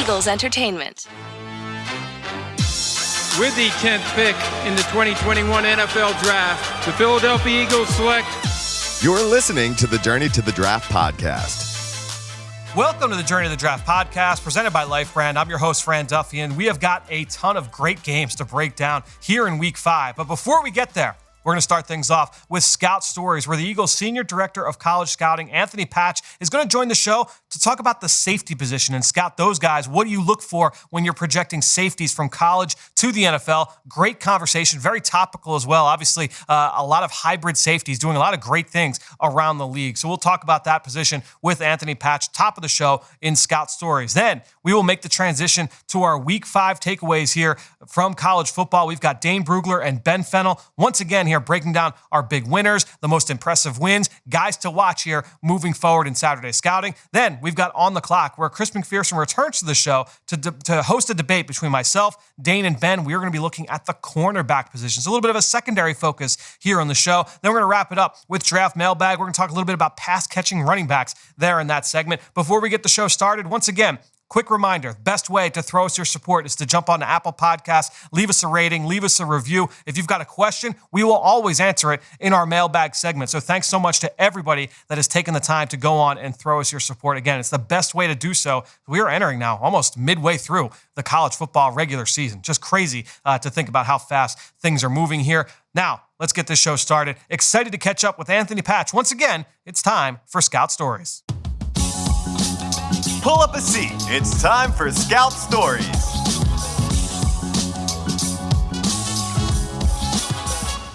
Eagles Entertainment. With the 10th pick in the 2021 NFL Draft, the Philadelphia Eagles select... You're listening to the Journey to the Draft podcast. Welcome to the Journey to the Draft podcast, presented by Life Brand. I'm your host, Fran Duffy, and we have got a ton of great games to break down here in Week 5. But before we get there, we're going to start things off with Scout Stories, where the Eagles Senior Director of College Scouting, Anthony Patch, is going to join the show to talk about the safety position and scout those guys. What do you look for when you're projecting safeties from college to the NFL? Great conversation, very topical as well. Obviously, a lot of hybrid safeties doing a lot of great things around the league. So we'll talk about that position with Anthony Patch, top of the show in Scout Stories. Then we will make the transition to our Week 5 takeaways here from college football. We've got Dane Brugler and Ben Fennell once again here breaking down our big winners, the most impressive wins, guys to watch here moving forward in Saturday scouting. Then we've got On the Clock, where Chris McPherson returns to the show to host a debate between myself, Dane, and Ben. We are going to be looking at the cornerback positions, a little bit of a secondary focus here on the show. Then we're going to wrap it up with Draft Mailbag. We're going to talk a little bit about pass-catching running backs there in that segment. Before we get the show started, once again, quick reminder, the best way to throw us your support is to jump on to Apple Podcasts, leave us a rating, leave us a review. If you've got a question, we will always answer it in our mailbag segment. So thanks so much to everybody that has taken the time to go on and throw us your support. Again, it's the best way to do so. We are entering now almost midway through the college football regular season. Just crazy to think about how fast things are moving here. Now, let's get this show started. Excited to catch up with Anthony Patch. Once again, it's time for Scout Stories. Pull up a seat. It's time for Scout Stories.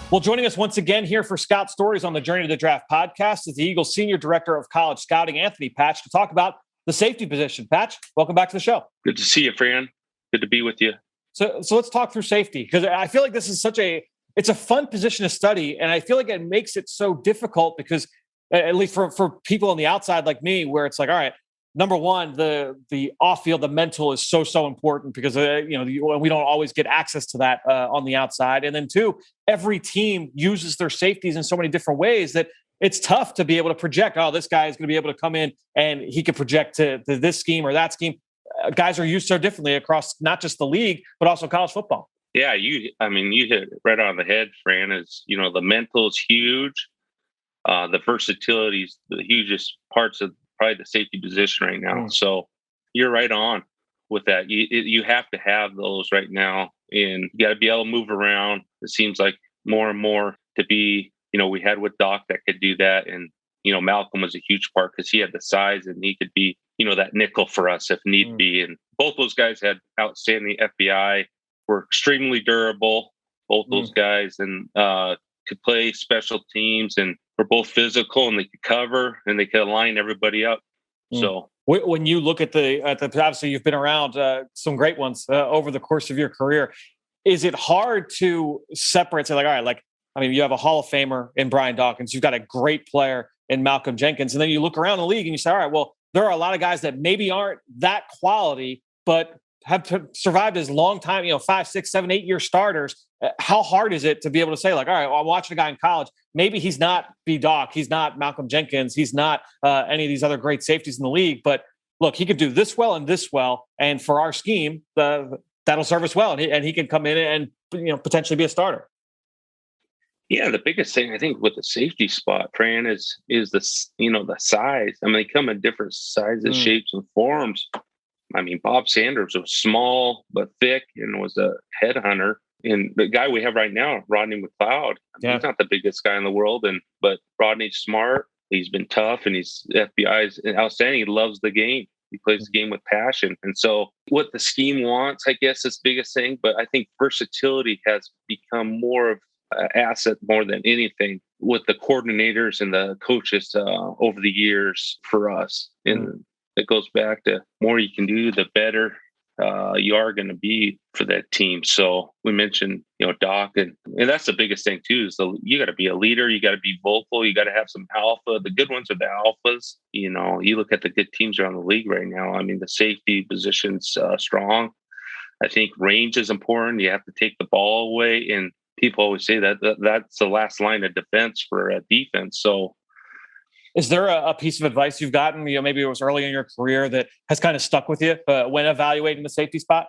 Well, joining us once again here for Scout Stories on the Journey to the Draft podcast is the Eagles Senior Director of College Scouting, Anthony Patch, to talk about the safety position. Patch, welcome back to the show. Good to see you, Fran. Good to be with you. So let's talk through safety, because I feel like this is it's a fun position to study, and I feel like it makes it so difficult because, at least for people on the outside like me, where it's like, all right, number one, the off field, the mental is so important because we don't always get access to that on the outside. And then two, every team uses their safeties in so many different ways that it's tough to be able to project. Oh, this guy is going to be able to come in and he could project to this scheme or that scheme. Guys are used so differently across not just the league but also college football. Yeah, you hit it right on the head, Fran. The mental is huge. The versatility is the hugest parts of probably the safety position right now. So you're right on with that. You have to have those right now, and you got to be able to move around. It seems like more and more to be, we had with Doc that could do that. And, Malcolm was a huge part because he had the size and he could be, that nickel for us if need be. And both those guys had outstanding FBI, were extremely durable, both those guys, and could play special teams, and were both physical, and they could cover and they could align everybody up. So when you look at the obviously you've been around some great ones over the course of your career, is it hard to separate? Say like, all right, you have a Hall of Famer in Brian Dawkins, you've got a great player in Malcolm Jenkins, and then you look around the league and you say, all right, well, there are a lot of guys that maybe aren't that quality, but have survived as long time, 5, 6, 7, 8 year starters. How hard is it to be able to say like, all right, well, I'm watching a guy in college. Maybe he's not B-Doc. He's not Malcolm Jenkins. He's not any of these other great safeties in the league. But look, he could do this well and this well. And for our scheme, that'll serve us well. And he can come in and potentially be a starter. Yeah, the biggest thing I think with the safety spot, Fran, is the the size. They come in different sizes, shapes, and forms. Bob Sanders was small but thick and was a headhunter. And the guy we have right now, Rodney McLeod, he's not the biggest guy in the world, but Rodney's smart. He's been tough, and he's FBI's outstanding. He loves the game. He plays the game with passion. And so what the scheme wants, I guess, is the biggest thing. But I think versatility has become more of an asset more than anything with the coordinators and the coaches over the years for us. And it goes back to more you can do, the better you are going to be for that team. So we mentioned, Doc, and that's the biggest thing too, is you got to be a leader. You got to be vocal. You got to have some alpha. The good ones are the alphas. You look at the good teams around the league right now. The safety position's strong. I think range is important. You have to take the ball away, and people always say that's the last line of defense for a defense. So Is there a piece of advice you've gotten, maybe it was early in your career, that has kind of stuck with you when evaluating the safety spot?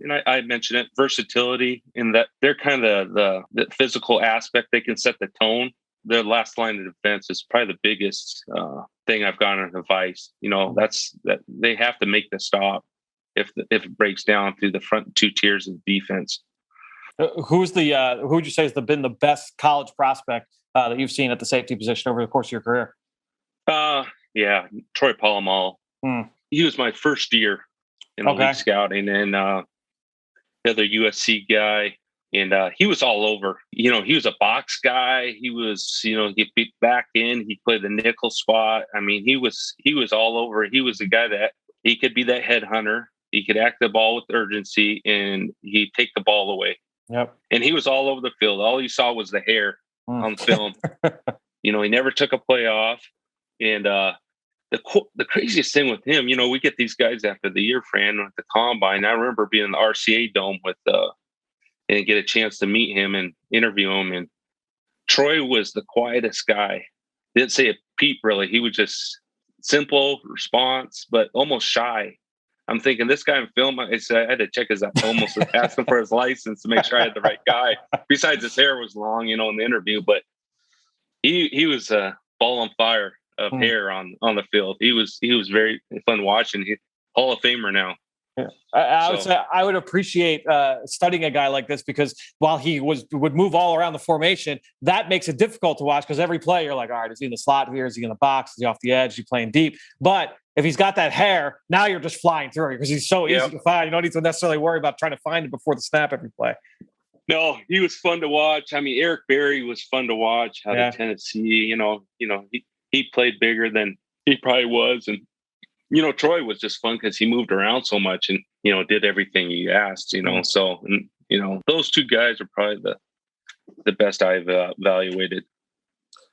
And I mentioned it, versatility, in that they're kind of the physical aspect. They can set the tone. Their last line of defense is probably the biggest thing I've gotten in advice. That's that they have to make the stop if it breaks down through the front two tiers of defense. Who would you say has been the best college prospect that you've seen at the safety position over the course of your career? Yeah, Troy Polamalu. He was my first year in the league scouting, and the other USC guy, and he was all over. He was a box guy. He was, he beat back in. He played the nickel spot. I mean, he was all over. He was a guy that he could be that headhunter. He could act the ball with urgency, and he'd take the ball away. Yep. And he was all over the field. All you saw was the hair on film. He never took a play off. And the craziest thing with him, we get these guys after the year, Fran, with the combine. I remember being in the RCA Dome and get a chance to meet him and interview him. And Troy was the quietest guy. Didn't say a peep, really. He was just simple response, but almost shy. I'm thinking, this guy in film, I had to check almost ask him for his license to make sure I had the right guy. Besides, his hair was long, in the interview, but he was a ball on fire of hair on the field. He was very fun watching. He's Hall of Famer now. Yeah. Would say I would appreciate studying a guy like this, because while he would move all around the formation, that makes it difficult to watch, because every play you're like, all right, is he in the slot here? Is he in the box? Is he off the edge? Is he playing deep? But if he's got that hair, now you're just flying through, because he's so easy to find. You don't need to necessarily worry about trying to find him before the snap every play. No, he was fun to watch. I mean, Eric Berry was fun to watch out of Tennessee. He played bigger than he probably was. And, Troy was just fun because he moved around so much and, did everything he asked, So, and, those two guys are probably the best I've evaluated.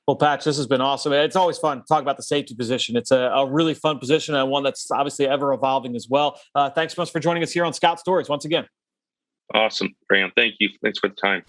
Well, Patch, this has been awesome. It's always fun to talk about the safety position. It's a really fun position, and one that's obviously ever evolving as well. Thanks so much for joining us here on Scout Stories once again. Awesome, Graham. Thank you. Thanks for the time.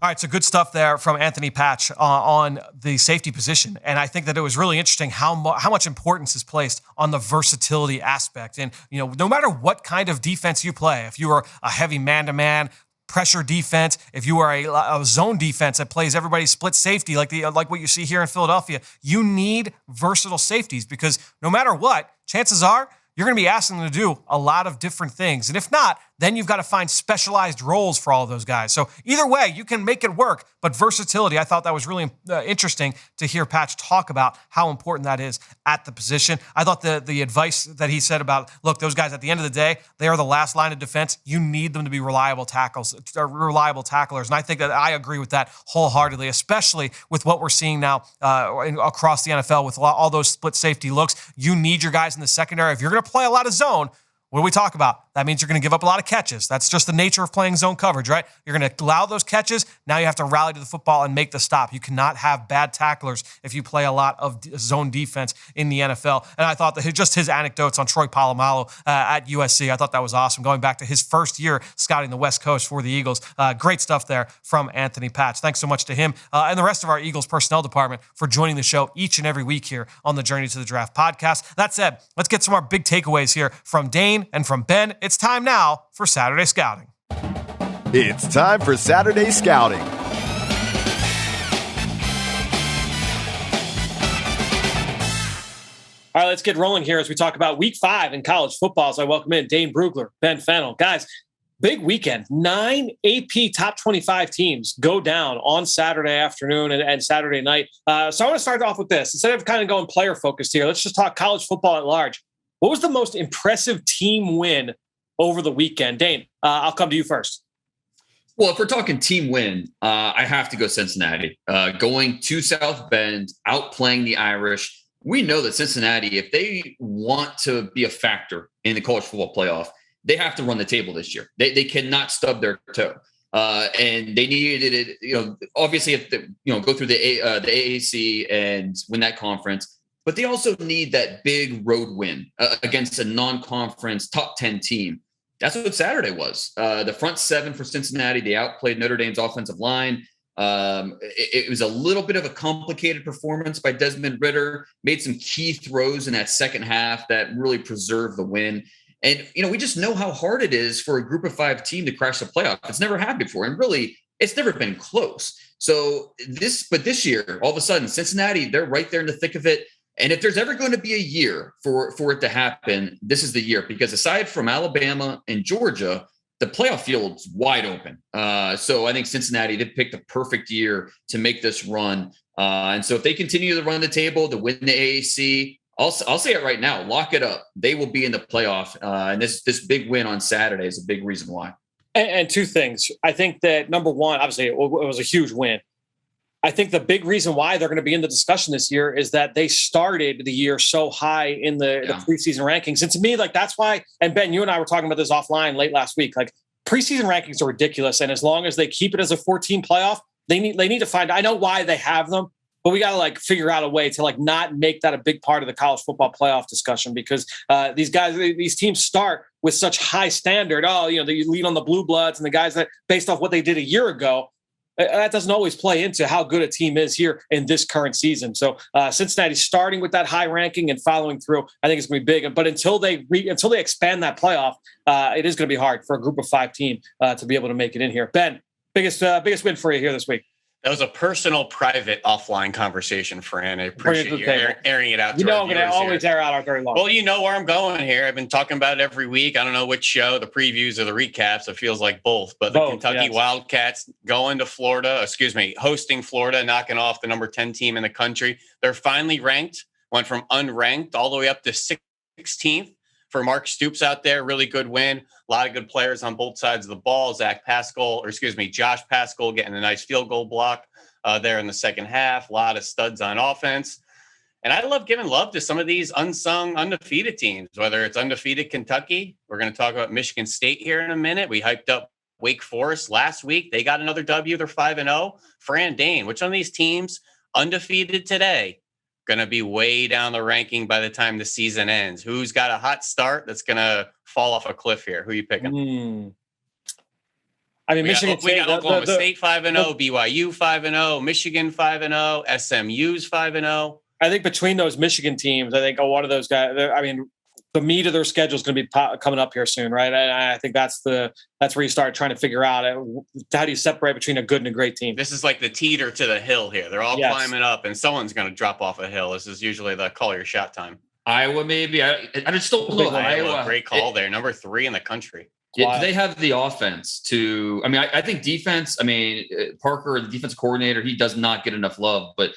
All right, so good stuff there from Anthony Patch on the safety position. And I think that it was really interesting how much importance is placed on the versatility aspect. And, no matter what kind of defense you play, if you are a heavy man-to-man pressure defense, if you are a zone defense that plays everybody split safety, like what you see here in Philadelphia, you need versatile safeties, because no matter what, chances are you're going to be asking them to do a lot of different things. And if not, then you've got to find specialized roles for all of those guys. So either way, you can make it work. But versatility, I thought that was really interesting to hear Patch talk about how important that is at the position. I thought the advice that he said about, look, those guys at the end of the day, they are the last line of defense. You need them to be reliable tacklers. And I think that I agree with that wholeheartedly, especially with what we're seeing now across the NFL with all those split safety looks. You need your guys in the secondary. If you're going to play a lot of zone, what do we talk about? That means you're going to give up a lot of catches. That's just the nature of playing zone coverage, right? You're going to allow those catches. Now you have to rally to the football and make the stop. You cannot have bad tacklers if you play a lot of zone defense in the NFL. And I thought that just his anecdotes on Troy Polamalu at USC, I thought that was awesome. Going back to his first year scouting the West Coast for the Eagles. Great stuff there from Anthony Patch. Thanks so much to him and the rest of our Eagles personnel department for joining the show each and every week here on the Journey to the Draft podcast. That said, let's get some more big takeaways here from Dane and from Ben. It's time now for Saturday Scouting. It's time for Saturday Scouting. All right, let's get rolling here as we talk about Week 5 in college football. As I welcome in Dane Brugler, Ben Fennell. Guys, big weekend. 9 AP top 25 teams go down on Saturday afternoon and Saturday night. So I want to start off with this. Instead of kind of going player focused here, let's just talk college football at large. What was the most impressive team win over the weekend? Dane, I'll come to you first. Well, if we're talking team win, I have to go Cincinnati. Going to South Bend, outplaying the Irish. We know that Cincinnati, if they want to be a factor in the college football playoff, they have to run the table this year. They cannot stub their toe. And they needed it, obviously, if go through the AAC and win that conference. But they also need that big road win against a non-conference top 10 team. That's what Saturday was. The front seven for Cincinnati, they outplayed Notre Dame's offensive line. It was a little bit of a complicated performance by Desmond Ridder, made some key throws in that second half that really preserved the win. And, we just know how hard it is for a group of 5 team to crash the playoff. It's never happened before. And really, it's never been close. So this year, all of a sudden, Cincinnati, they're right there in the thick of it. And if there's ever going to be a year for it to happen, this is the year, because aside from Alabama and Georgia, the playoff field's wide open. So I think Cincinnati, they picked the perfect year to make this run. And so if they continue to run the table, to win the AAC, I'll say it right now, lock it up. They will be in the playoff. And this big win on Saturday is a big reason why. And 2 things. I think that number one, obviously it was a huge win. I think the big reason why they're going to be in the discussion this year is that they started the year so high in the preseason rankings. And to me, that's why, and Ben, you and I were talking about this offline late last week, preseason rankings are ridiculous. And as long as they keep it as a 14 playoff, they need to find, I know why they have them, but we got to figure out a way to not make that a big part of the college football playoff discussion, because these teams start with such high standard. They lead on the blue bloods and the guys that based off what they did a year ago. That doesn't always play into how good a team is here in this current season. So Cincinnati starting with that high ranking and following through, I think it's going to be big. But until they expand that playoff, it is going to be hard for a group of 5 team to be able to make it in here. Ben, biggest win for you here this week. That was a personal, private, offline conversation, Fran. I appreciate you airing it out. I'm going to always air out our very long. Well, you know where I'm going here. I've been talking about it every week. I don't know which show, the previews or the recaps. It feels like both. But the Kentucky Wildcats hosting Florida, knocking off the number 10 team in the country. They're finally ranked, went from unranked all the way up to 16th. For Mark Stoops out there, really good win. A lot of good players on both sides of the ball. Josh Pascal getting a nice field goal block there in the second half. A lot of studs on offense. And I love giving love to some of these unsung undefeated teams, whether it's undefeated Kentucky. We're going to talk about Michigan State here in a minute. We hyped up Wake Forest last week. They got another W. They're 5-0. Fran, Dane, which one of these teams undefeated today going to be way down the ranking by the time the season ends? Who's got a hot start that's going to fall off a cliff here? Who are you picking? I mean, Michigan State. We got Oklahoma State 5-0, BYU 5-0, Michigan 5-0, SMU's 5-0. I think between those Michigan teams, I think one of those guys, the meat of their schedule is going to be coming up here soon, right? And I think that's where you start trying to figure out how do you separate between a good and a great team. This is like the teeter to the hill here. They're all climbing up, and someone's going to drop off a hill. This is usually the call your shot time. Iowa, maybe. I just don't know. Iowa, great call there. Number 3 in the country. Yeah, do they have the offense to? I mean, I think defense. I mean, Parker, the defense coordinator, he does not get enough love, but.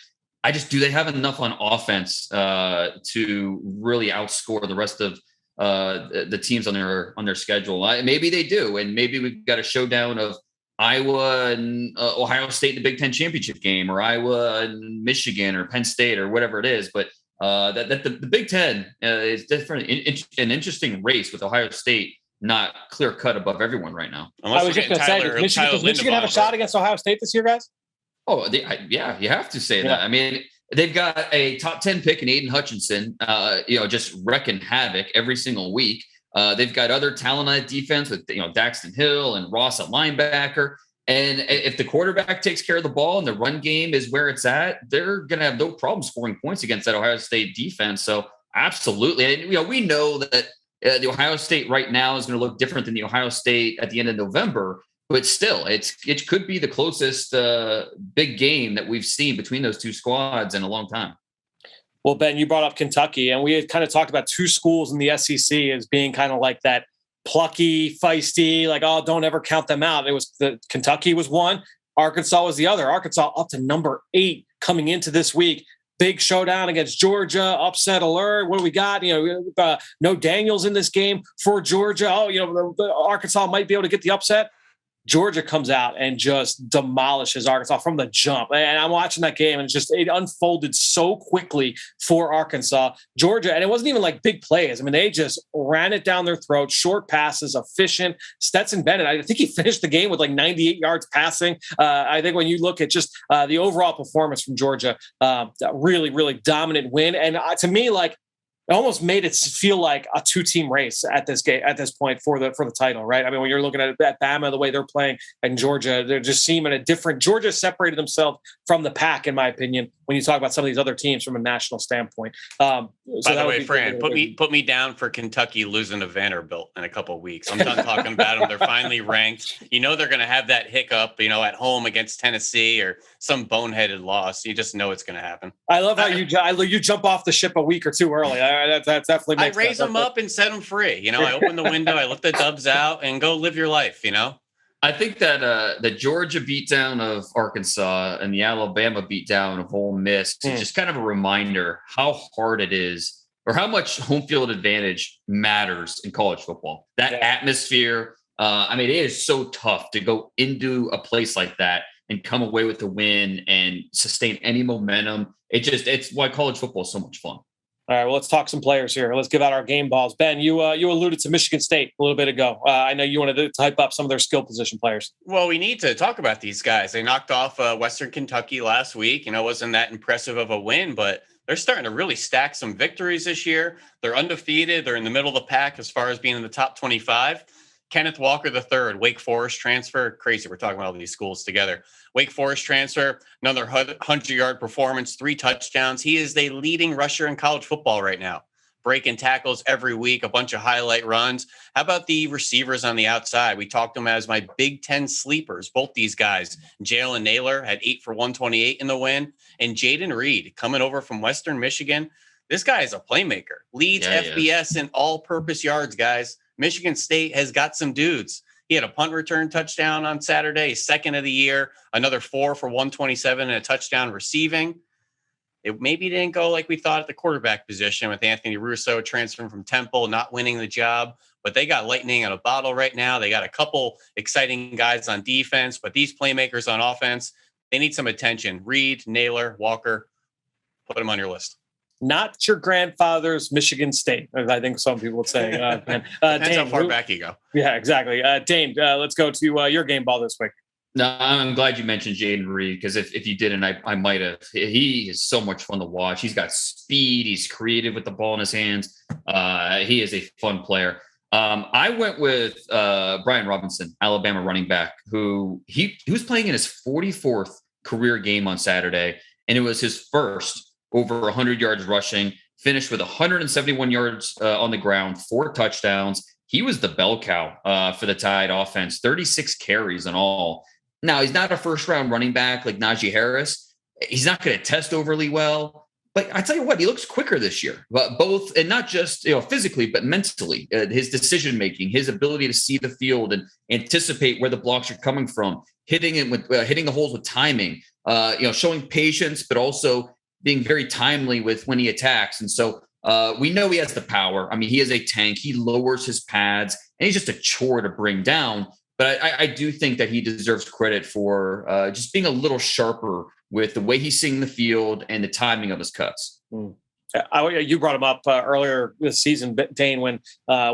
Do they have enough on offense to really outscore the rest of the teams on their schedule? Maybe they do, and maybe we've got a showdown of Iowa and Ohio State in the Big Ten championship game, or Iowa and Michigan, or Penn State, or whatever it is. But the Big Ten is definitely an interesting race with Ohio State not clear cut above everyone right now. I was just going to say, does Michigan have a shot against Ohio State this year, guys? Oh, you have to say that. I mean, they've got a top 10 pick in Aiden Hutchinson, just wrecking havoc every single week. They've got other talented defense with, Daxton Hill and Ross at linebacker. And if the quarterback takes care of the ball and the run game is where it's at, they're going to have no problem scoring points against that Ohio State defense. So absolutely. And, we know that the Ohio State right now is going to look different than the Ohio State at the end of November. But still, it could be the closest big game that we've seen between those two squads in a long time. Well, Ben, you brought up Kentucky, and we had kind of talked about 2 schools in the SEC as being kind of like that plucky, feisty, don't ever count them out. Kentucky was one, Arkansas was the other. Arkansas up to number 8 coming into this week. Big showdown against Georgia, upset alert. What do we got? No Daniels in this game for Georgia. Arkansas might be able to get the upset. Georgia comes out and just demolishes Arkansas from the jump. And I'm watching that game, and it unfolded so quickly for Arkansas. Georgia, and it wasn't even like big plays. I mean, they just ran it down their throat, short passes, efficient. Stetson Bennett, I think he finished the game with 98 yards passing. I think when you look at just the overall performance from Georgia, really, really dominant win. And to me, it almost made it feel like a 2-team race at this point for the title, right? I mean, when you're looking at Bama, the way they're playing, and Georgia, they're just seeming a different. Georgia separated themselves from the pack, in my opinion, when you talk about some of these other teams from a national standpoint. By the way, Fran, put me down for Kentucky losing to Vanderbilt in a couple of weeks. I'm done talking about them. They're finally ranked. You know they're going to have that hiccup, at home against Tennessee or some boneheaded loss. You just know it's going to happen. I love how you jump off the ship a week or two early. That definitely makes I raise them up and set them free. I open the window, I let the Dubs out, and go live your life. I think that the Georgia beatdown of Arkansas and the Alabama beatdown of Ole Miss is just kind of a reminder how hard it is, or how much home field advantage matters in college football. That atmosphere. It is so tough to go into a place like that and come away with the win and sustain any momentum. It's why college football is so much fun. All right, well, let's talk some players here. Let's give out our game balls. Ben, you alluded to Michigan State a little bit ago. I know you wanted to hype up some of their skill position players. Well, we need to talk about these guys. They knocked off Western Kentucky last week. Wasn't that impressive of a win, but they're starting to really stack some victories this year. They're undefeated. They're in the middle of the pack as far as being in the top 25. Kenneth Walker III, Wake Forest transfer. Crazy. We're talking about all these schools together. Wake Forest transfer, another 100-yard performance, 3 touchdowns. He is the leading rusher in college football right now. Breaking tackles every week, a bunch of highlight runs. How about the receivers on the outside? We talked them as my Big Ten sleepers. Both these guys, Jalen Naylor had 8 for 128 in the win, and Jaden Reed coming over from Western Michigan. This guy is a playmaker. Leads FBS in all-purpose yards, guys. Michigan State has got some dudes. He had a punt return touchdown on Saturday, second of the year, another 4 for 127 and a touchdown receiving. It maybe didn't go like we thought at the quarterback position with Anthony Russo transferring from Temple, not winning the job, but they got lightning in a bottle right now. They got a couple exciting guys on defense, but these playmakers on offense, they need some attention. Reed, Naylor, Walker, put them on your list. Not your grandfather's Michigan State, as I think some people would say. Depends Dane, how far back you go. Yeah, exactly. Dane, let's go to your game ball this week. No, I'm glad you mentioned Jaden Reed, because if you didn't, I might have. He is so much fun to watch. He's got speed. He's creative with the ball in his hands. He is a fun player. I went with Brian Robinson, Alabama running back, who he was playing in his 44th career game on Saturday, and it was his first over 100 yards rushing, finished with 171 yards on the ground, 4 touchdowns. He was the bell cow for the Tide offense, 36 carries in all. Now, he's not a first-round running back like Najee Harris. He's not going to test overly well. But I tell you what, he looks quicker this year, but both, and not just physically, but mentally. His decision-making, his ability to see the field and anticipate where the blocks are coming from, hitting the holes with timing, showing patience, but also being very timely with when he attacks. And so we know he has the power. I mean, he is a tank. He lowers his pads, and he's just a chore to bring down. But I do think that he deserves credit for just being a little sharper with the way he's seeing the field and the timing of his cuts. You brought him up earlier this season, Dane, when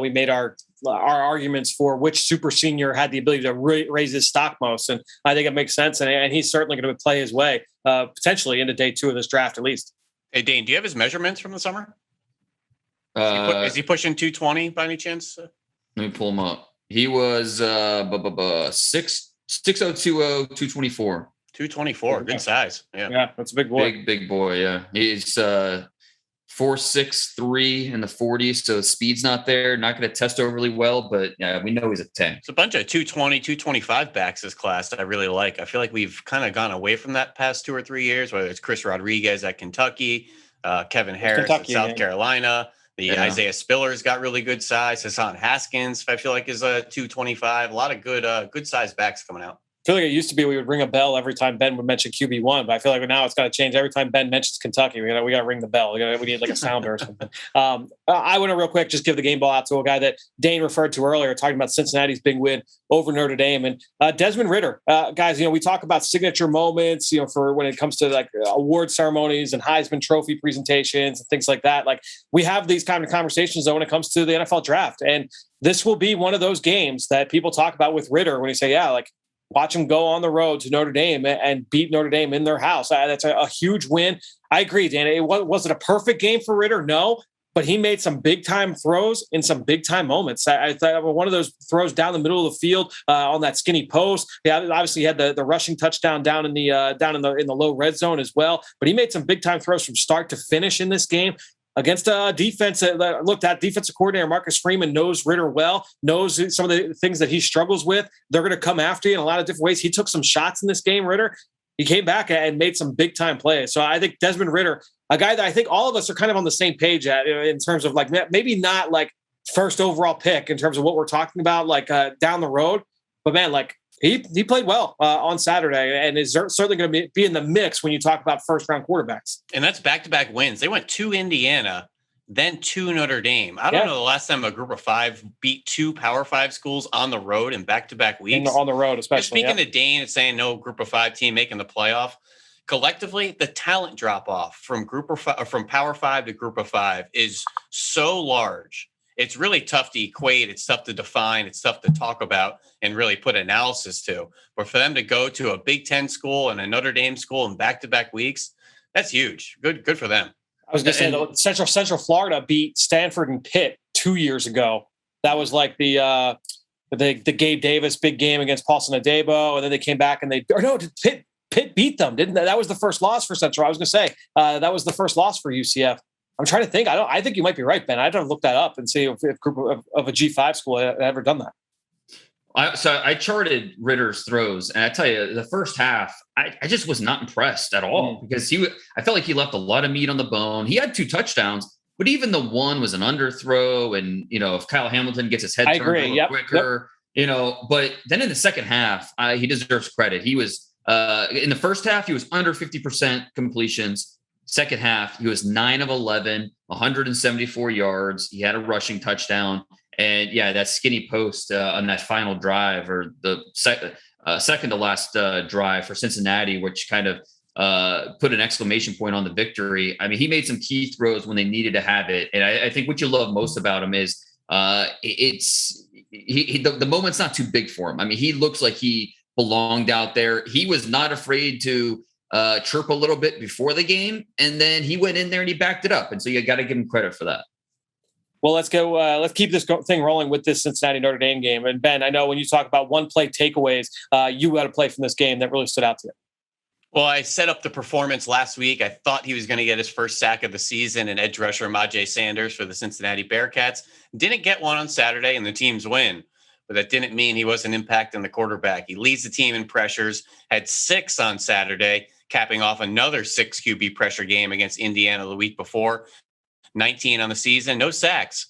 we made our arguments for which super senior had the ability to raise his stock most. And I think it makes sense. And he's certainly going to play his way potentially into day 2 of this draft, at least. Hey, Dane, do you have his measurements from the summer? Is he pushing 220 by any chance? Let me pull him up. He was 6'0", 224. 224, good size. Yeah, that's a big boy. Big boy, yeah. He's 4'6", in the 40s, so speed's not there. Not going to test overly well, but yeah, we know he's a 10. It's a bunch of 220, 225 backs this class that I really like. I feel like we've kind of gone away from that past 2 or 3 years, whether it's Chris Rodriguez at Kentucky, Kevin Harris at South Carolina. Isaiah Spiller's got really good size. Hassan Haskins, I feel like, is a 225. A lot of good size backs coming out. I feel like it used to be we would ring a bell every time Ben would mention QB1, but I feel like now it's got to change. Every time Ben mentions Kentucky, we got to ring the bell. We need like a sounder or something. I want to real quick just give the game ball out to a guy that Dane referred to earlier, talking about Cincinnati's big win over Notre Dame, and Desmond Ridder. Guys, we talk about signature moments, for when it comes to like award ceremonies and Heisman Trophy presentations and things like that. Like we have these kind of conversations though when it comes to the NFL draft, and this will be one of those games that people talk about with Ridder when you say, watch him go on the road to Notre Dame and beat Notre Dame in their house. That's a huge win. I agree, Dan. Was it a perfect game for Ridder? No. but he made some big time throws in some big time moments. I thought one of those throws down the middle of the field on that skinny post. Yeah, obviously he had the rushing touchdown down in the low red zone as well. But he made some big time throws from start to finish in this game against a defense that defensive coordinator Marcus Freeman knows Ritter well, knows some of the things that he struggles with. They're going to come after you in a lot of different ways. He took some shots in this game, Ritter. He came back and made some big time plays. So I think Desmond Ritter, a guy that I think all of us are kind of on the same page at in terms of like maybe not like first overall pick in terms of what we're talking about, like down the road. But man, like he played well on Saturday and is certainly going to be in the mix when you talk about first round quarterbacks. And that's back-to-back wins. They went to Indiana, then to Notre Dame. I don't know the last time a group of 5 beat 2 Power 5 schools on the road in back-to-back weeks. On the road, especially. Speaking to Dane and saying no group of 5 team making the playoff, collectively, the talent drop-off from from Power 5 to group of 5 is so large. It's really tough to equate. It's tough to define. It's tough to talk about and really put analysis to. But for them to go to a Big Ten school and a Notre Dame school in back-to-back weeks, that's huge. Good for them. I was going to say Central Florida beat Stanford and Pitt 2 years ago. That was like the Gabe Davis big game against Paulson Adebo, and then they came back and Pitt beat them, didn't they? That was the first loss for Central. I was going to say that was the first loss for UCF. I'm trying to think. I think you might be right, Ben. I'd have to look that up and see if group of a G5 school had ever done that. So I charted Ritter's throws, and I tell you, the first half, I just was not impressed at all because I felt like he left a lot of meat on the bone. He had 2 touchdowns, but even the one was an underthrow. And, if Kyle Hamilton gets his head turned a little quicker, but then in the second half, he deserves credit. He was in the first half, he was under 50% completions. Second half, he was 9 of 11, 174 yards. He had a rushing touchdown. And that skinny post on that final drive, or the second to last drive for Cincinnati, which kind of put an exclamation point on the victory. I mean, he made some key throws when they needed to have it. And I think what you love most about him is the moment's not too big for him. I mean, he looks like he belonged out there. He was not afraid to chirp a little bit before the game, and then he went in there and he backed it up. And so you got to give him credit for that. Well, let's go. Let's keep this thing rolling with this Cincinnati Notre Dame game. And Ben, I know when you talk about one play takeaways, you got a play from this game that really stood out to you. Well, I set up the performance last week. I thought he was going to get his first sack of the season, and edge rusher Majay Sanders for the Cincinnati Bearcats didn't get one on Saturday, and the team's win. But that didn't mean he wasn't impacting the quarterback. He leads the team in pressures, had 6 on Saturday, capping off another 6 QB pressure game against Indiana the week before. 19 on the season, no sacks.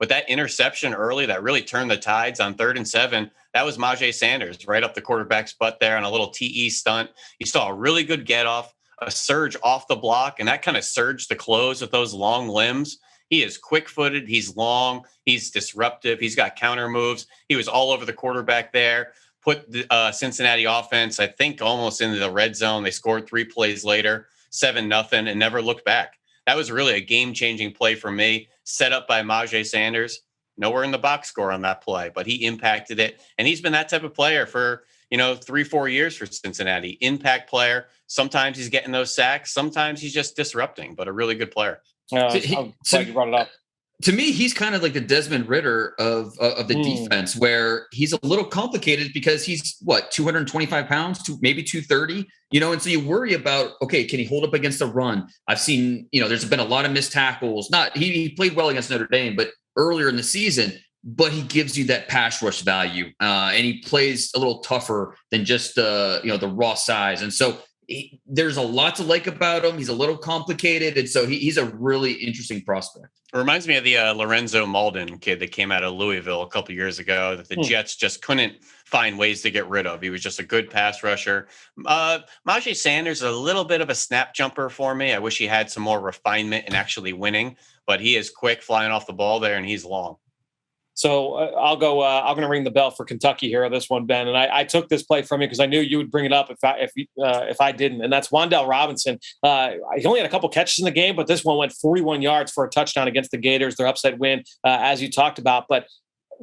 But that interception early that really turned the tides on 3rd and 7, that was Majay Sanders right up the quarterback's butt there on a little TE stunt. You saw a really good get off, a surge off the block, and that kind of surged the close with those long limbs. He is quick-footed. He's long. He's disruptive. He's got counter moves. He was all over the quarterback there. Put the Cincinnati offense, I think, almost into the red zone. They scored 3 plays later, 7-0, and never looked back. That was really a game-changing play for me, set up by Majay Sanders. Nowhere in the box score on that play, but he impacted it. And he's been that type of player for, 3-4 years for Cincinnati. Impact player. Sometimes he's getting those sacks. Sometimes he's just disrupting, but a really good player. I'm glad you brought it up. To me, he's kind of like the Desmond Ritter of the defense, where he's a little complicated because he's 225 pounds, maybe 230, and so you worry about, okay, can he hold up against the run? I've seen, there's been a lot of missed tackles. He played well against Notre Dame, but earlier in the season, but he gives you that pass rush value, and he plays a little tougher than just the raw size. And so there's a lot to like about him. He's a little complicated, and so he's a really interesting prospect. It reminds me of the Lorenzo Malden kid that came out of Louisville a couple years ago that the Jets just couldn't find ways to get rid of. He was just a good pass rusher. Majay Sanders is a little bit of a snap jumper for me. I wish he had some more refinement in actually winning, but he is quick flying off the ball there, and he's long. So I'll go. I'm going to ring the bell for Kentucky here on this one, Ben. And I took this play from you because I knew you would bring it up if I didn't. And that's Wan'Dale Robinson. He only had a couple catches in the game, but this one went 41 yards for a touchdown against the Gators. Their upset win, as you talked about. But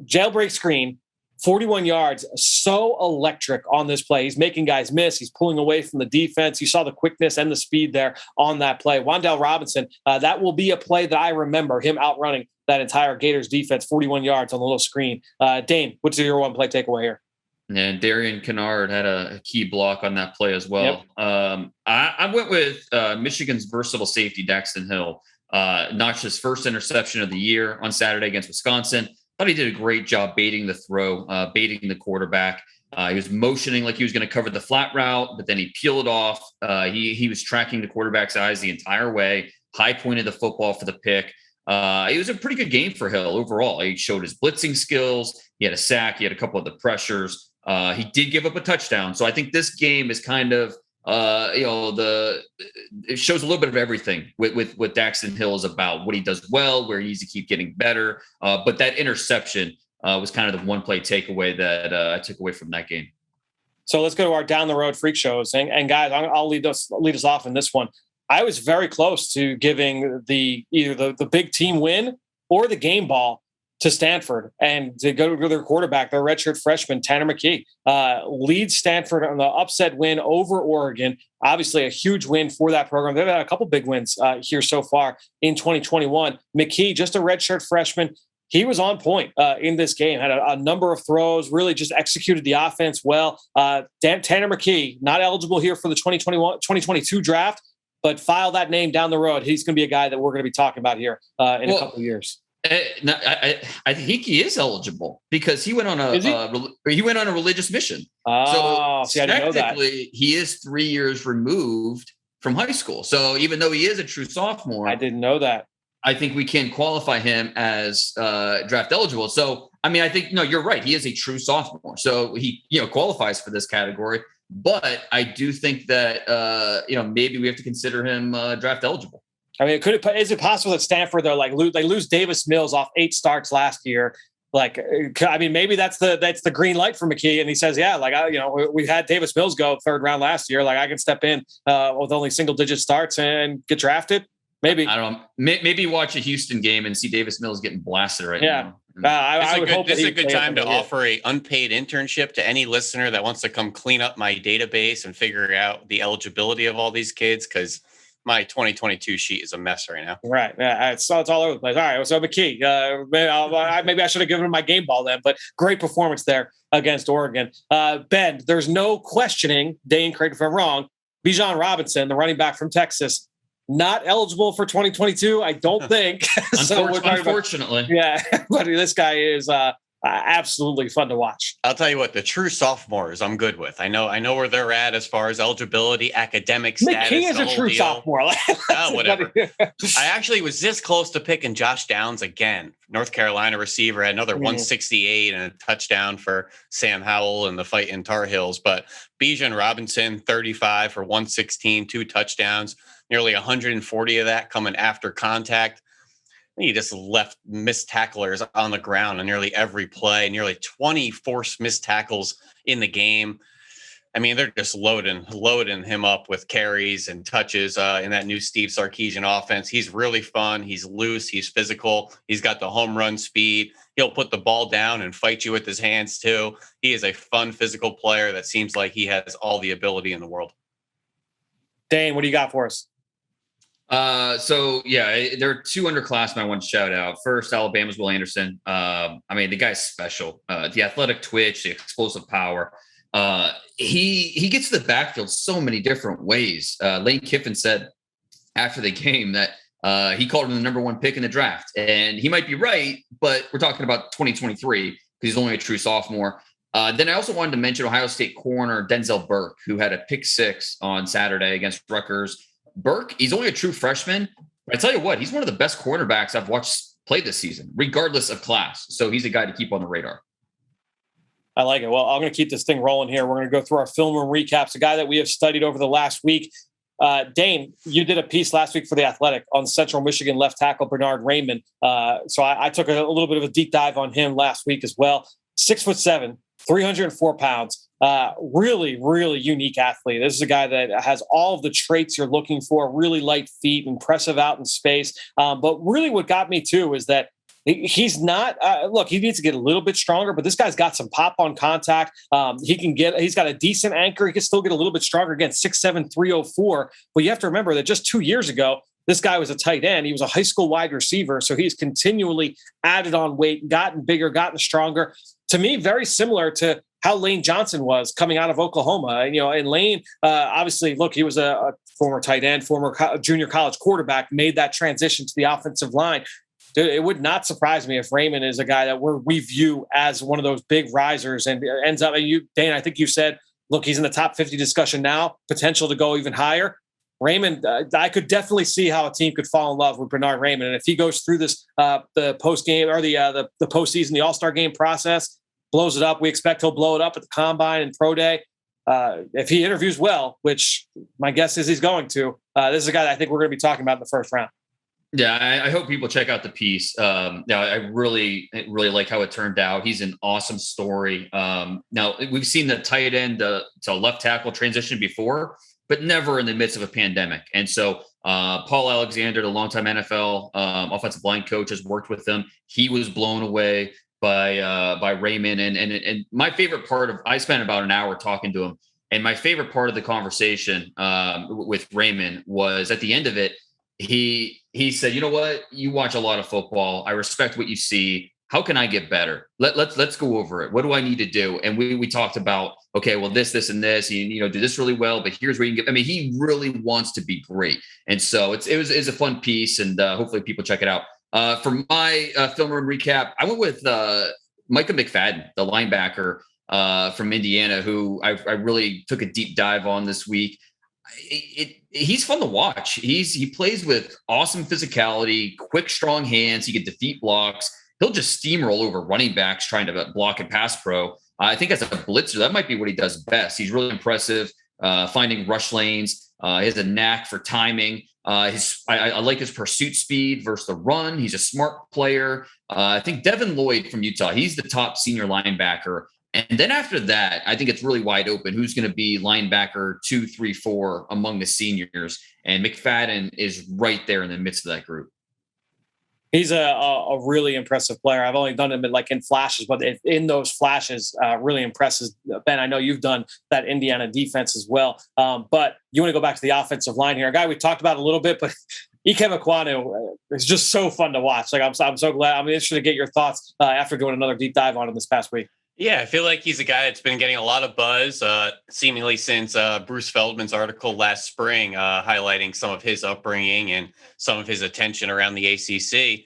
jailbreak screen, 41 yards, so electric on this play. He's making guys miss. He's pulling away from the defense. You saw the quickness and the speed there on that play. Wan'Dale Robinson, that will be a play that I remember, him outrunning that entire Gators defense, 41 yards on the little screen. Dane, what's your one play takeaway here? And Darian Kennard had a key block on that play as well. Yep. I went with Michigan's versatile safety, Daxton Hill. Notched his first interception of the year on Saturday against Wisconsin. Thought he did a great job baiting the throw, baiting the quarterback. He was motioning like he was going to cover the flat route, but then he peeled off. He was tracking the quarterback's eyes the entire way, high pointed the football for the pick. It was a pretty good game for Hill overall. He showed his blitzing skills. He had a sack. He had a couple of the pressures. He did give up a touchdown. So I think this game is kind of, it shows a little bit of everything with what Daxton Hill is about, what he does well, where he needs to keep getting better. But that interception was kind of the one play takeaway that I took away from that game. So let's go to our down the road freak shows. And guys, I'll lead us off in this one. I was very close to giving either the big team win or the game ball to Stanford and to go to their quarterback, their redshirt freshman, Tanner McKee, leads Stanford on the upset win over Oregon. Obviously a huge win for that program. They've had a couple big wins here so far in 2021. McKee, just a redshirt freshman. He was on point in this game, had a number of throws, really just executed the offense well. Tanner McKee, not eligible here for the 2022 draft, but file that name down the road. He's going to be a guy that we're going to be talking about here in a couple of years. I think he is eligible because he went on a religious mission. Oh, so technically, he is 3 years removed from high school. So even though he is a true sophomore, I didn't know that. I think we can qualify him as draft eligible. So I mean, I think you're right. He is a true sophomore, so he qualifies for this category. But I do think that maybe we have to consider him draft eligible. I mean, is it possible that Stanford, they lose Davis Mills off 8 starts last year? Maybe that's the green light for McKee, and he says, yeah, we had Davis Mills go 3rd round last year. I can step in with only single digit starts and get drafted. Maybe I don't know. Maybe watch a Houston game and see Davis Mills getting blasted right now. This is a good time to offer a unpaid internship to any listener that wants to come clean up my database and figure out the eligibility of all these kids, because my 2022 sheet is a mess right now. Right. Yeah, it's all over the place. All right. So McKee, maybe I should have given him my game ball then, but great performance there against Oregon. Ben, there's no questioning, Dane, correct if I'm wrong, Bijan Robinson, the running back from Texas, not eligible for 2022, I don't think. Unfortunately. Yeah, but this guy is absolutely fun to watch. I'll tell you what, the true sophomores I'm good with. I know where they're at as far as eligibility, academic status. McKee is a true sophomore. Whatever. I actually was this close to picking Josh Downs again. North Carolina receiver, had another 168 and a touchdown for Sam Howell in the fight in Tar Heels. But Bijan Robinson, 35 for 116, 2 touchdowns, nearly 140 of that coming after contact. He just left missed tacklers on the ground on nearly every play, nearly 20 forced missed tackles in the game. I mean, they're just loading him up with carries and touches in that new Steve Sarkisian offense. He's really fun. He's loose. He's physical. He's got the home run speed. He'll put the ball down and fight you with his hands too. He is a fun physical player that seems like he has all the ability in the world. Dane, what do you got for us? There are 2 underclassmen I want to shout out. First, Alabama's Will Anderson. The guy's special. The athletic twitch, the explosive power. He gets to the backfield so many different ways. Lane Kiffin said after the game that he called him the number 1 pick in the draft, and he might be right, but we're talking about 2023 because he's only a true sophomore. Then I also wanted to mention Ohio State corner Denzel Burke, who had a pick 6 on Saturday against Rutgers. Burke, he's only a true freshman. But I tell you what, he's one of the best cornerbacks I've watched play this season, regardless of class. So he's a guy to keep on the radar. I like it. Well, I'm going to keep this thing rolling here. We're going to go through our film room recaps, a guy that we have studied over the last week. Dane, you did a piece last week for The Athletic on Central Michigan left tackle Bernard Raymond. So I took a little bit of a deep dive on him last week as well. 6'7", 304 pounds. Really, really unique athlete. This is a guy that has all of the traits you're looking for, really light feet, impressive out in space. But really what got me too is that He's not, look, he needs to get a little bit stronger, but this guy's got some pop on contact. He's got a decent anchor. He can still get a little bit stronger. Again, 6'7", 304. But you have to remember that just 2 years ago, this guy was a tight end. He was a high school wide receiver. So he's continually added on weight, gotten bigger, gotten stronger. To me, very similar to how Lane Johnson was coming out of Oklahoma. And Lane, obviously, look, he was a former tight end, former junior college quarterback, made that transition to the offensive line. Dude, it would not surprise me if Raymond is a guy that we view as one of those big risers and ends up, Dane, I think you said, look, he's in the top 50 discussion now, potential to go even higher. Raymond, I could definitely see how a team could fall in love with Bernhard Raymond. And if he goes through this, the post game or the postseason, the All-Star game process, blows it up, we expect he'll blow it up at the Combine and Pro Day. If he interviews well, which my guess is he's going to, this is a guy that I think we're going to be talking about in the first round. Yeah, I hope people check out the piece. Now, I really like how it turned out. He's an awesome story. Now, we've seen the tight end to left tackle transition before, but never in the midst of a pandemic. And so Paul Alexander, the longtime NFL offensive line coach, has worked with him. He was blown away by Raymond. And my favorite part of, I spent about an hour talking to him. And my favorite part of the conversation with Raymond was at the end of it, he said, you know what? You watch a lot of football. I respect what you see. How can I get better? Let's go over it. What do I need to do? And we talked about, okay, well, this and this, do this really well, but here's where you can get, he really wants to be great. And so it was a fun piece, and hopefully people check it out. For my film room recap, I went with Micah McFadden, the linebacker from Indiana, who I really took a deep dive on this week. He's fun to watch. He plays with awesome physicality, quick, strong hands. He can defeat blocks. He'll just steamroll over running backs trying to block and pass pro. I think as a blitzer, that might be what he does best. He's really impressive, finding rush lanes. He has a knack for timing. I like his pursuit speed versus the run. He's a smart player. I think Devin Lloyd from Utah, he's the top senior linebacker. And then after that, I think it's really wide open. Who's going to be linebacker 2, 3, 4 among the seniors? And McFadden is right there in the midst of that group. He's a really impressive player. I've only done him in flashes, but in those flashes, really impresses. Ben, I know you've done that Indiana defense as well. But you want to go back to the offensive line here. A guy we talked about a little bit, but Ikem Ekwonu is just so fun to watch. I'm so glad. I'm interested to get your thoughts after doing another deep dive on him this past week. Yeah, I feel like he's a guy that's been getting a lot of buzz, seemingly since Bruce Feldman's article last spring, highlighting some of his upbringing and some of his attention around the ACC.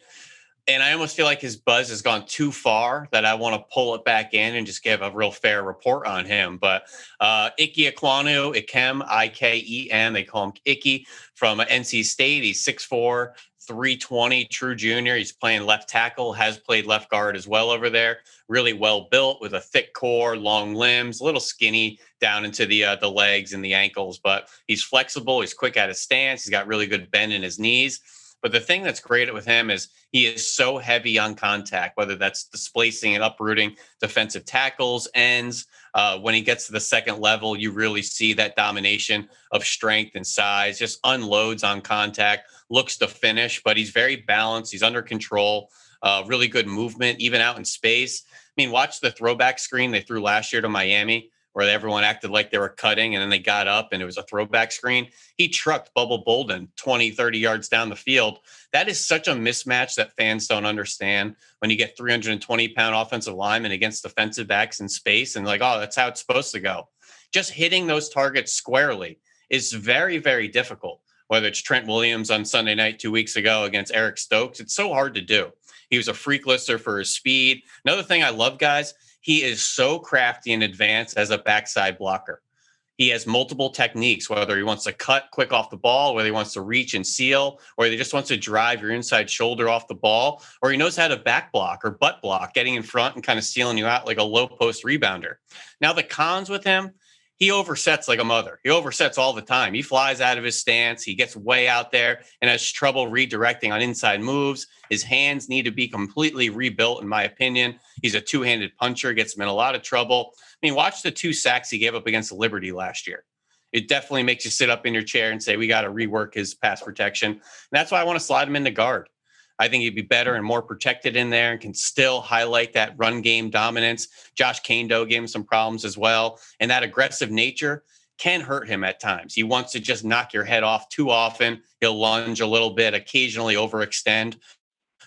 And I almost feel like his buzz has gone too far that I want to pull it back in and just give a real fair report on him. But Ikem Ekwonu, I-K-E-M, they call him Icky, from NC State. He's 6'4", 320, true junior. He's playing left tackle, has played left guard as well over there. Really well built with a thick core, long limbs, a little skinny down into the legs and the ankles, but he's flexible. He's quick at his stance. He's got really good bend in his knees. But the thing that's great with him is he is so heavy on contact, whether that's displacing and uprooting defensive tackles, ends. When he gets to the second level, you really see that domination of strength and size, just unloads on contact, looks to finish, but he's very balanced. He's under control, really good movement, even out in space. Watch the throwback screen they threw last year to Miami, where everyone acted like they were cutting and then they got up and it was a throwback screen. He trucked Bubba Bolden 20, 30 yards down the field. That is such a mismatch that fans don't understand when you get 320-pound offensive linemen against defensive backs in space and like, oh, that's how it's supposed to go. Just hitting those targets squarely is very, very difficult. Whether it's Trent Williams on Sunday night 2 weeks ago against Eric Stokes, it's so hard to do. He was a freak lister for his speed. Another thing I love, guys, he is so crafty and advanced as a backside blocker. He has multiple techniques, whether he wants to cut quick off the ball, whether he wants to reach and seal, or he just wants to drive your inside shoulder off the ball, or he knows how to back block or butt block, getting in front and kind of sealing you out like a low post rebounder. Now, the cons with him, he oversets like a mother. He oversets all the time. He flies out of his stance. He gets way out there and has trouble redirecting on inside moves. His hands need to be completely rebuilt, in my opinion. He's a two-handed puncher, gets him in a lot of trouble. Watch the 2 sacks he gave up against Liberty last year. It definitely makes you sit up in your chair and say, we got to rework his pass protection. And that's why I want to slide him into guard. I think he'd be better and more protected in there and can still highlight that run game dominance. Josh Kando gave him some problems as well. And that aggressive nature can hurt him at times. He wants to just knock your head off too often. He'll lunge a little bit, occasionally overextend.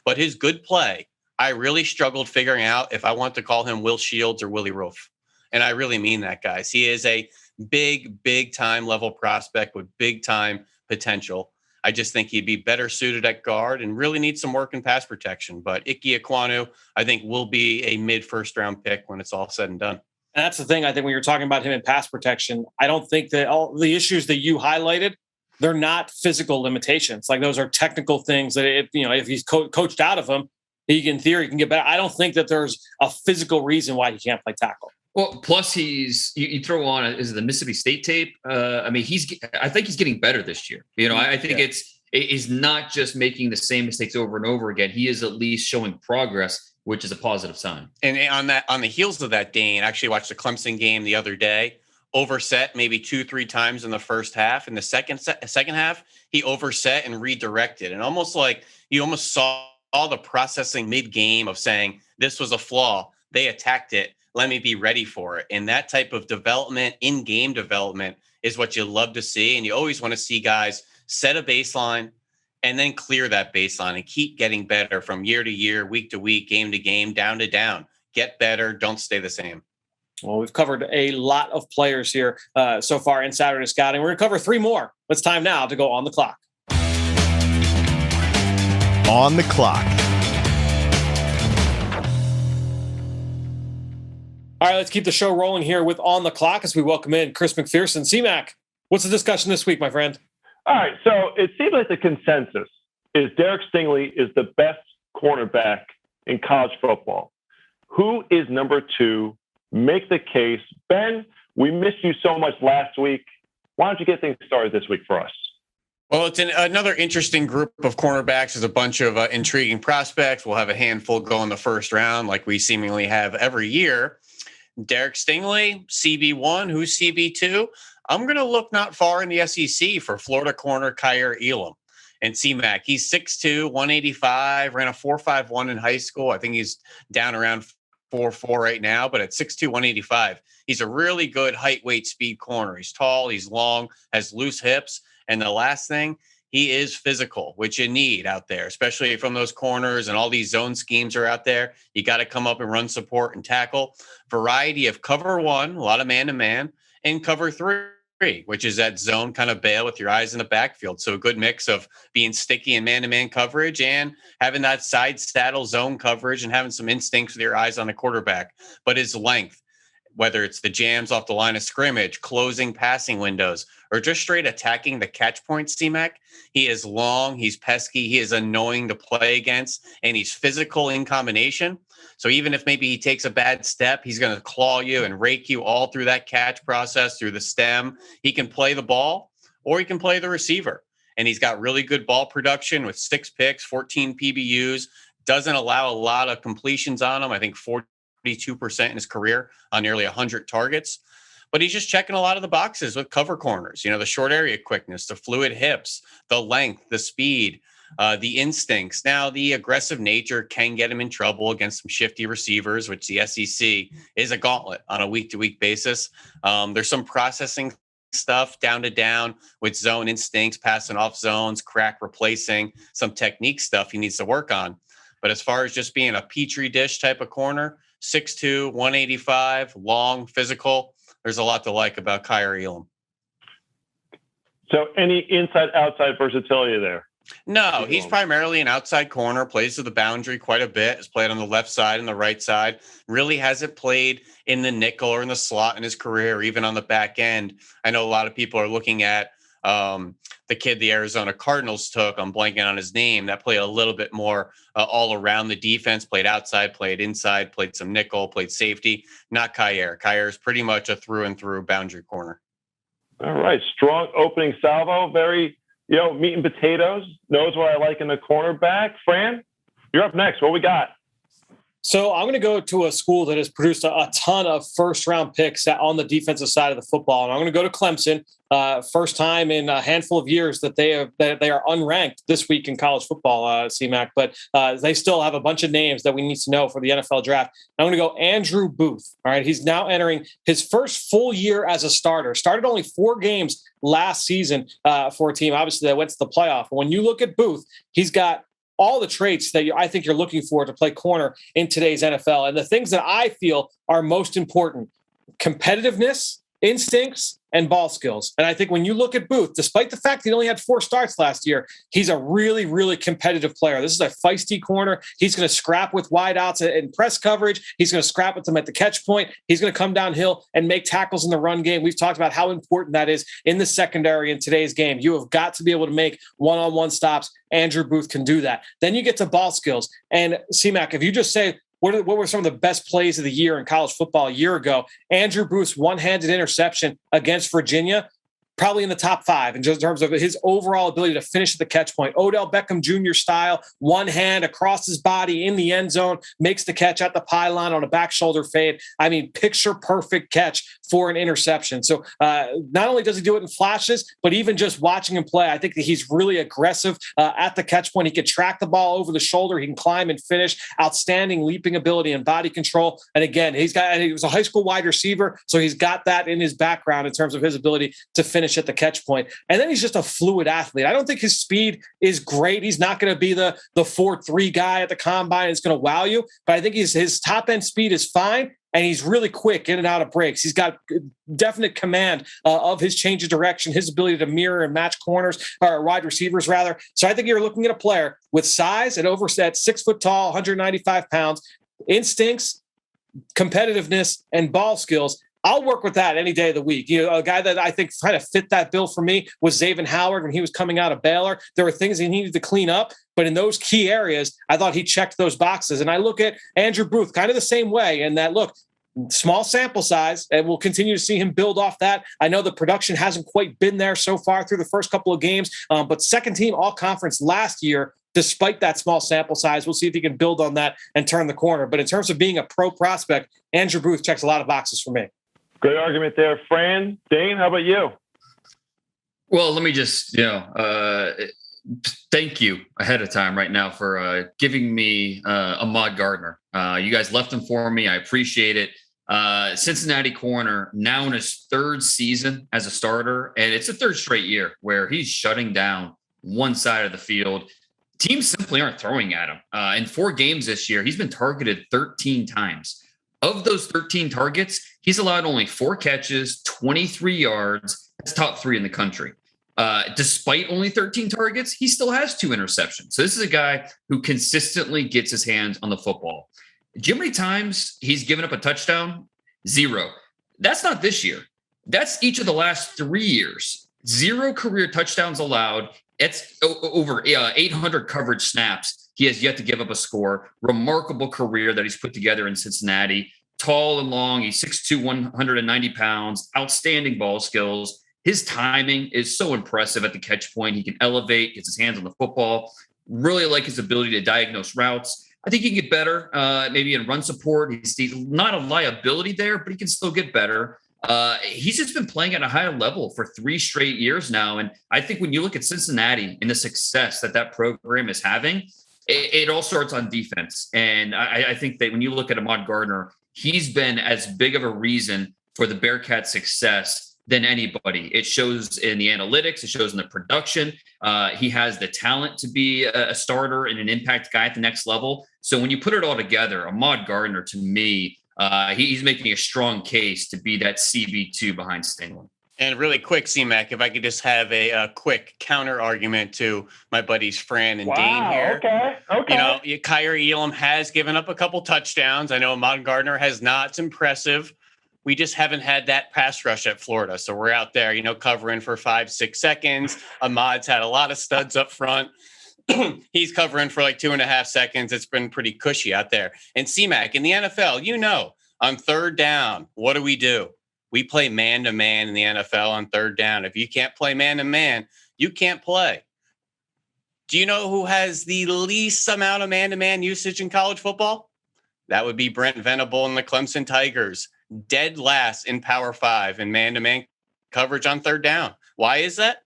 But his good play, I really struggled figuring out if I want to call him Will Shields or Willie Roof. And I really mean that, guys. He is a big time level prospect with big time potential. I just think he'd be better suited at guard and really needs some work in pass protection. But Ike Ekwonu, I think, will be a mid-first round pick when it's all said and done. And that's the thing. I think when you're talking about him in pass protection, I don't think that all the issues that you highlighted, they're not physical limitations. Like those are technical things that if he's coached out of them, in theory can get better. I don't think that there's a physical reason why he can't play tackle. Well, plus you throw on is the Mississippi State tape. I think he's getting better this year. I think it's not just making the same mistakes over and over again. He is at least showing progress, which is a positive sign. And on the heels of that, Dane, I actually watched the Clemson game the other day. Overset maybe 2-3 times in the first half. In the second half, he overset and redirected, and almost like you almost saw all the processing mid-game of saying this was a flaw. They attacked it. Let me be ready for it. And that type of development, in-game development, is what you love to see. And you always want to see guys set a baseline and then clear that baseline and keep getting better from year to year, week to week, game to game, down to down. Get better. Don't stay the same. Well, we've covered a lot of players here so far in Saturday Scouting. We're going to cover 3 more. It's time now to go on the clock. On the clock. All right, let's keep the show rolling here with On the Clock as we welcome in Chris McPherson. C-Mac, what's the discussion this week, my friend? All right, so it seems like the consensus is Derek Stingley is the best cornerback in college football. Who is number 2? Make the case. Ben, we missed you so much last week. Why don't you get things started this week for us? Well, it's another interesting group of cornerbacks. There's a bunch of intriguing prospects. We'll have a handful go in the first round like we seemingly have every year. Derek Stingley, CB1. Who's CB2? I'm going to look not far in the SEC for Florida corner Kaiir Elam. And C-Mac, he's 6'2", 185, ran a 4.51 in high school. I think he's down around 4.4 right now, but at 6'2", 185, he's a really good height, weight, speed corner. He's tall, he's long, has loose hips. And the last thing, he is physical, which you need out there, especially from those corners and all these zone schemes are out there. You got to come up and run support and tackle. Variety of cover 1, a lot of man-to-man, and cover 3, which is that zone kind of bail with your eyes in the backfield. So a good mix of being sticky in man-to-man coverage and having that side saddle zone coverage and having some instincts with your eyes on the quarterback. But his length, whether it's the jams off the line of scrimmage, closing passing windows, or just straight attacking the catch points, C-Mac, he is long, he's pesky, he is annoying to play against, and he's physical in combination. So even if maybe he takes a bad step, he's going to claw you and rake you all through that catch process, through the stem. He can play the ball or he can play the receiver. And he's got really good ball production with 6 picks, 14 PBUs, doesn't allow a lot of completions on him. I think 42% in his career on nearly 100 targets. But he's just checking a lot of the boxes with cover corners, the short area quickness, the fluid hips, the length, the speed, the instincts. Now, the aggressive nature can get him in trouble against some shifty receivers, which the SEC is a gauntlet on a week-to-week basis. There's some processing stuff down to down with zone instincts, passing off zones, crack replacing, some technique stuff he needs to work on. But as far as just being a petri dish type of corner, 6'2", 185, long, physical, there's a lot to like about Kaiir Elam. So any inside-outside versatility there? No, he's primarily an outside corner, plays to the boundary quite a bit, has played on the left side and the right side, really hasn't played in the nickel or in the slot in his career, or even on the back end. I know a lot of people are looking at the kid the Arizona Cardinals took, I'm blanking on his name, that played a little bit more all around the defense, played outside, played inside, played some nickel, played safety. Not Kaiir. Kaiir is pretty much a through and through boundary corner. All right. Strong opening salvo. Very, meat and potatoes. Knows what I like in the cornerback. Fran, you're up next. What we got? So I'm going to go to a school that has produced a ton of first-round picks on the defensive side of the football, and I'm going to go to Clemson. First time in a handful of years that they are unranked this week in college football, CMAC, but they still have a bunch of names that we need to know for the NFL draft. I'm going to go Andrew Booth. All right, he's now entering his first full year as a starter. Started only 4 games last season for a team, obviously, that went to the playoff. But when you look at Booth, he's got all the traits that I think you're looking for to play corner in today's NFL. And the things that I feel are most important: competitiveness, instincts, and ball skills. And I think when you look at Booth, despite the fact that he only had 4 starts last year, he's a really, really competitive player. This is a feisty corner. He's going to scrap with wideouts and press coverage. He's going to scrap with them at the catch point. He's going to come downhill and make tackles in the run game. We've talked about how important that is in the secondary in today's game. You have got to be able to make one-on-one stops. Andrew Booth can do that. Then you get to ball skills. And CMAC, if you just say, what were some of the best plays of the year in college football a year ago? Andrew Booth's one-handed interception against Virginia, probably in the top 5 in just terms of his overall ability to finish at the catch point. Odell Beckham Jr. style, one hand across his body in the end zone, makes the catch at the pylon on a back shoulder fade. I mean, picture perfect catch for an interception. So not only does he do it in flashes, but even just watching him play, I think that he's really aggressive at the catch point. He can track the ball over the shoulder. He can climb and finish. Outstanding leaping ability and body he was a high school wide receiver, so he's got that in his background in terms of his ability to finish at the catch point. And then he's just a fluid athlete. I don't think his speed is great. He's not going to be the 4.3 guy at the combine. It's going to wow you, but I think his top end speed is fine. And he's really quick in and out of breaks. He's got definite command of his change of direction, his ability to mirror and match corners, or wide receivers rather. So I think you're looking at a player with size at 6 foot tall, 195 pounds, instincts, competitiveness, and ball skills. I'll work with that any day of the week. A guy that I think kind of fit that bill for me was Xavier Howard when he was coming out of Baylor. There were things he needed to clean up, but in those key areas, I thought he checked those boxes. And I look at Andrew Booth kind of the same way, in that, look, small sample size, and we'll continue to see him build off that. I know the production hasn't quite been there so far through the first couple of games, but second team all conference last year. Despite that small sample size, we'll see if he can build on that and turn the corner. But in terms of being a pro prospect, Andrew Booth checks a lot of boxes for me. Great argument there, Fran. Dane, how about you? Well, let me just, thank you ahead of time right now for giving me Ahmad Gardner. You guys left him for me. I appreciate it. Cincinnati corner, now in his 3rd season as a starter, and it's a 3rd straight year where he's shutting down one side of the field. Teams simply aren't throwing at him. In 4 games this year, he's been targeted 13 times. Of those 13 targets, he's allowed only 4 catches, 23 yards. That's top 3 in the country. Despite only 13 targets, he still has 2 interceptions. So this is a guy who consistently gets his hands on the football. Do you know how many times he's given up a touchdown? 0. That's not this year. That's each of the last 3 years. 0 career touchdowns allowed. It's over 800 coverage snaps. He has yet to give up a score. Remarkable career that he's put together in Cincinnati. Tall and long. He's 6'2", 190 pounds. Outstanding ball skills. His timing is so impressive at the catch point. He can elevate, gets his hands on the football. Really like his ability to diagnose routes. I think he can get better, maybe in run support. He's not a liability there, but he can still get better. He's just been playing at a high level for 3 straight years now. And I think when you look at Cincinnati and the success that program is having, it all starts on defense. And I think that when you look at Ahmad Gardner, he's been as big of a reason for the Bearcats' success than anybody. It shows in the analytics. It shows in the production. He has the talent to be a starter and an impact guy at the next level. So when you put it all together, Ahmad Gardner, to me, he's making a strong case to be that CB2 behind Stingley. And really quick, C-Mac, if I could just have a quick counter argument to my buddies Fran and Dane here. Okay. Kyrie Elam has given up a couple touchdowns. I know Ahmad Gardner has not. It's impressive. We just haven't had that pass rush at Florida. So we're out there, covering for 5-6 seconds. Ahmad's had a lot of studs up front. He's covering for like 2.5 seconds. It's been pretty cushy out there. And C-Mac, in the NFL, on 3rd down, what do? We play man-to-man in the NFL on 3rd down. If you can't play man-to-man, you can't play. Do you know who has the least amount of man-to-man usage in college football? That would be Brent Venable and the Clemson Tigers. Dead last in Power 5 in man-to-man coverage on third down. Why is that?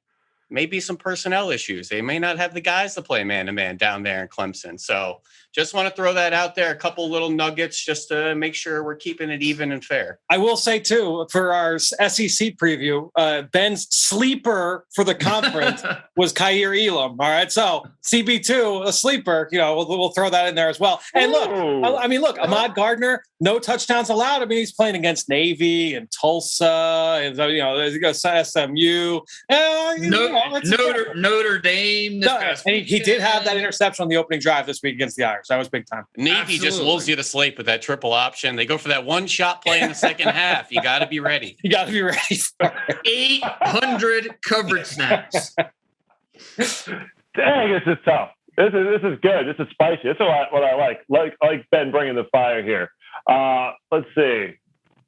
Maybe some personnel issues. They may not have the guys to play man-to-man down there in Clemson. So just want to throw that out there. A couple little nuggets just to make sure we're keeping it even and fair. I will say, too, for our SEC preview, Ben's sleeper for the conference was Kaiir Elam. All right. So CB2, a sleeper, we'll throw that in there as well. And look, Ahmad Gardner, no touchdowns allowed. I mean, he's playing against Navy and Tulsa and, SMU. Notre Dame. And he did have that interception on the opening drive this week against the Irish. That was big time. Navy just lulls you to sleep with that triple option. They go for that one shot play in the second half. You got to be ready. You got to be ready for it. 800 coverage snaps. Dang, this is tough. This is good. This is spicy. This is what I like. Like Ben bringing the fire here. Let's see.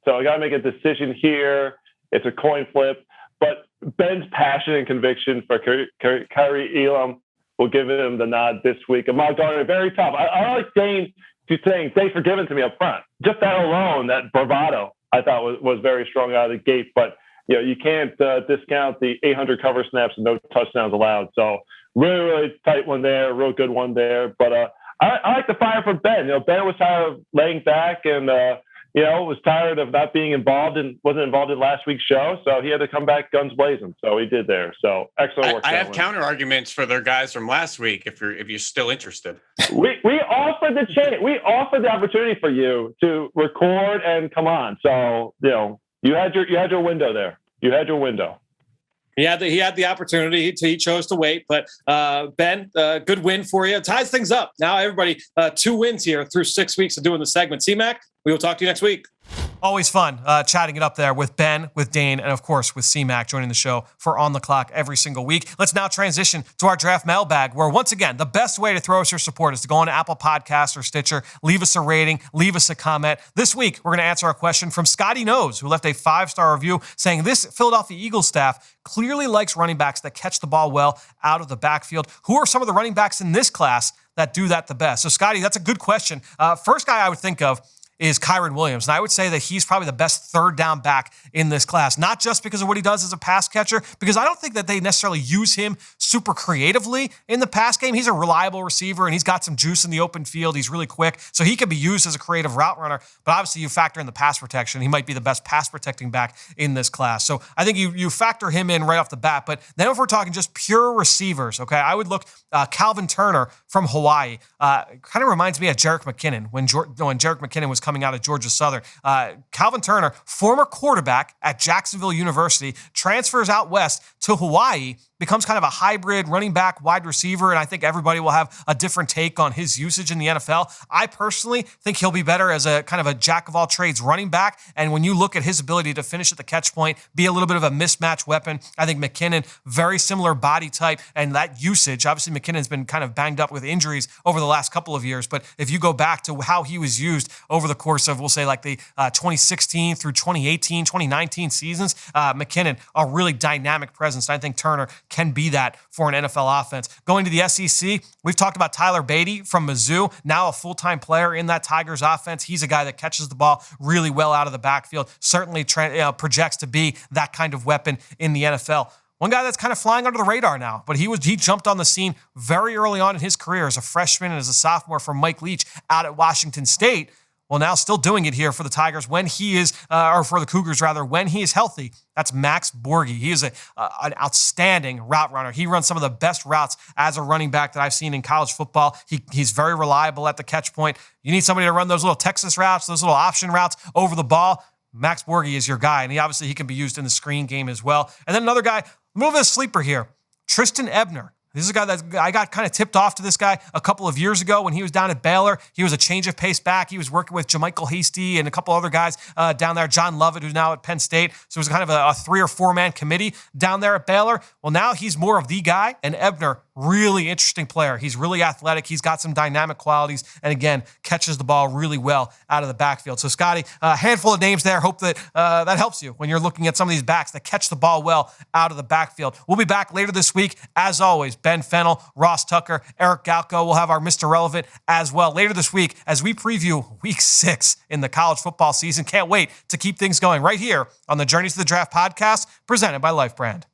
So I got to make a decision here. It's a coin flip. But Ben's passion and conviction for Kaiir Elam will give him the nod this week. Ahmad Gardner, very tough. I like Dane saying, thanks for giving to me up front. Just that alone, that bravado, I thought was very strong out of the gate. But you can't discount the 800 cover snaps and no touchdowns allowed. So really, really tight one there, real good one there. But I like the fire from Ben. Ben was tired of laying back and was tired of not being wasn't involved in last week's show. So he had to come back guns blazing. So he did there. So excellent work. I have counter arguments for their guys from last week. If you're still interested, we offered the chance. We offered the opportunity for you to record and come on. So you had your window there. You had your window. He had the opportunity. He chose to wait. But Ben, good win for you. Ties things up. Now everybody 2 wins here through 6 weeks of doing the segment. C-Mac, we will talk to you next week. Always fun chatting it up there with Ben, with Dane, and of course with C-Mac joining the show for On the Clock every single week. Let's now transition to our draft mailbag, where once again, the best way to throw us your support is to go on Apple Podcasts or Stitcher, leave us a rating, leave us a comment. This week, we're going to answer a question from Scotty Knows, who left a 5-star review saying this Philadelphia Eagles staff clearly likes running backs that catch the ball well out of the backfield. Who are some of the running backs in this class that do that the best? So Scotty, that's a good question. First guy I would think of is Kyren Williams. And I would say that he's probably the best third down back in this class, not just because of what he does as a pass catcher, because I don't think that they necessarily use him super creatively in the pass game. He's a reliable receiver and he's got some juice in the open field. He's really quick. So he could be used as a creative route runner, but obviously you factor in the pass protection. He might be the best pass protecting back in this class. So I think you factor him in right off the bat. But then if we're talking just pure receivers, okay, I would look Calvin Turner from Hawaii. Kind of reminds me of Jerick McKinnon when Jerick McKinnon was coming out of Georgia Southern. Calvin Turner, former quarterback at Jacksonville University, transfers out west to Hawaii, becomes kind of a hybrid running back, wide receiver, and I think everybody will have a different take on his usage in the NFL. I personally think he'll be better as a kind of a jack-of-all-trades running back, and when you look at his ability to finish at the catch point, be a little bit of a mismatch weapon, I think McKinnon, very similar body type, and that usage, obviously McKinnon's been kind of banged up with injuries over the last couple of years, but if you go back to how he was used over the course of, we'll say, like the 2016 through 2018, 2019 seasons, McKinnon, a really dynamic presence, and I think Turner can be that for an NFL offense. Going to the SEC, we've talked about Tyler Beatty from Mizzou, now a full-time player in that Tigers offense. He's a guy that catches the ball really well out of the backfield, certainly projects to be that kind of weapon in the NFL. One guy that's kind of flying under the radar now, but he jumped on the scene very early on in his career as a freshman and as a sophomore for Mike Leach out at Washington State. Well, now still doing it here for the Tigers when he is, or for the Cougars rather, when he is healthy. That's Max Borghi. He is an outstanding route runner. He runs some of the best routes as a running back that I've seen in college football. He's very reliable at the catch point. You need somebody to run those little Texas routes, those little option routes over the ball. Max Borghi is your guy, and he can be used in the screen game as well. And then another guy, a little bit of sleeper here, Tristan Ebner. This is a guy that I got kind of tipped off to this guy a couple of years ago when he was down at Baylor. He was a change of pace back. He was working with JaMychal Hasty and a couple other guys down there. John Lovett, who's now at Penn State. So it was kind of a 3 or 4 man committee down there at Baylor. Well, now he's more of the guy, and Ebner really interesting player. He's really athletic. He's got some dynamic qualities, and again, catches the ball really well out of the backfield. So, Scotty, a handful of names there. Hope that that helps you when you're looking at some of these backs that catch the ball well out of the backfield. We'll be back later this week. As always, Ben Fennell, Ross Tucker, Eric Galko. We'll have our Mr. Relevant as well later this week as we preview Week 6 in the college football season. Can't wait to keep things going right here on the Journey to the Draft podcast presented by Life Brand.